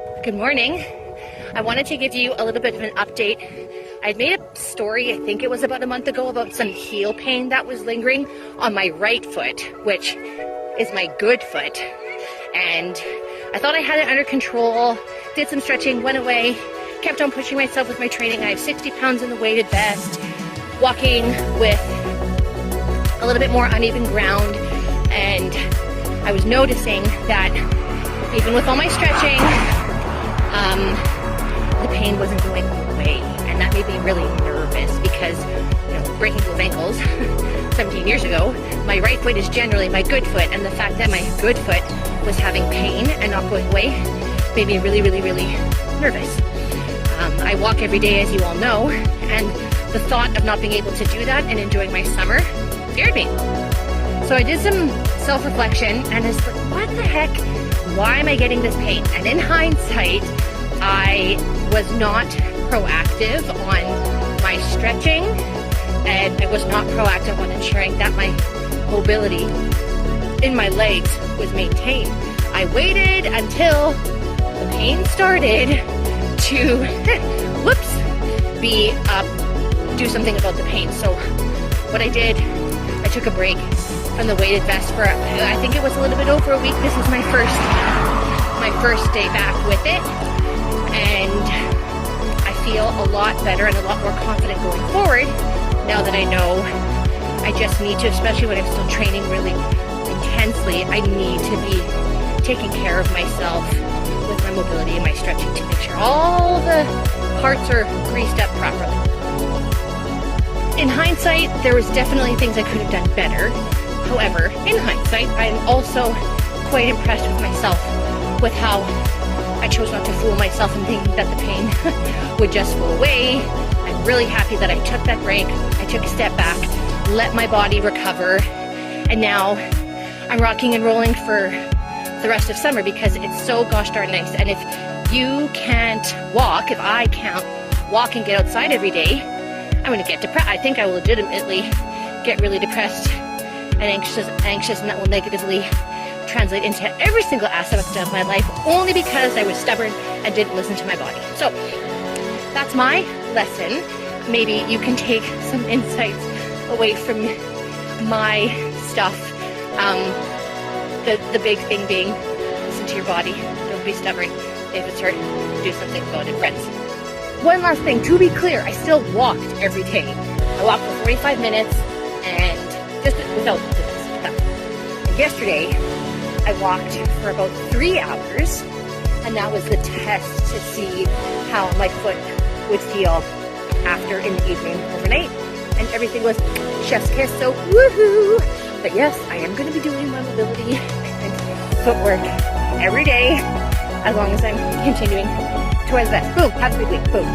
Good morning. I wanted to give you a little bit of an update. I had made a story, I think it was about a month ago, about some heel pain that was lingering on my right foot, which is my good foot. And I thought I had it under control, did some stretching, went away, kept on pushing myself with my training. I have 60 pounds in the weighted vest, walking with a little bit more uneven ground, and I was noticing that even with all my stretching, the pain wasn't going away, and that made me really nervous because, breaking both ankles 17 years ago, my right foot is generally my good foot, and the fact that my good foot was having pain and not going away made me really, really, really nervous. I walk every day, as you all know, and the thought of not being able to do that and enjoying my summer scared me. So I did some self-reflection, and it's like, what the heck? Why am I getting this pain? And in hindsight, I was not proactive on my stretching, and I was not proactive on ensuring that my mobility in my legs was maintained. I waited until the pain started to, do something about the pain. So what I did, I took a break from the weighted vest for, I think it was a little bit over a week. This is my first day back with it, and I feel a lot better and a lot more confident going forward now that I know I just need to, especially when I'm still training really intensely, I need to be taking care of myself with my mobility and my stretching to make sure all the parts are greased up properly. In hindsight, there was definitely things I could have done better. However, in hindsight, I'm also quite impressed with myself with how I chose not to fool myself and thinking that the pain would just go away. I'm really happy that I took that break. I took a step back, let my body recover, and now I'm rocking and rolling for the rest of summer because it's so gosh darn nice. And if you can't walk, if I can't walk and get outside every day, I'm going to get depressed. I think I will legitimately get really depressed and anxious, and that will negatively translate into every single aspect of my life only because I was stubborn and didn't listen to my body. So that's my lesson. Maybe you can take some insights away from my stuff. The big thing being, listen to your body. Don't be stubborn. If it's hurt, do something about it, friends. One last thing, to be clear, I still walked every day. I walked for 45 minutes and just without this. And yesterday, I walked for about 3 hours, and that was the test to see how my foot would feel after in the evening overnight, and everything was chef's kiss, so woohoo! But yes, I am going to be doing my mobility and footwork every day as long as I'm continuing towards that. Boom, have a good week, boom.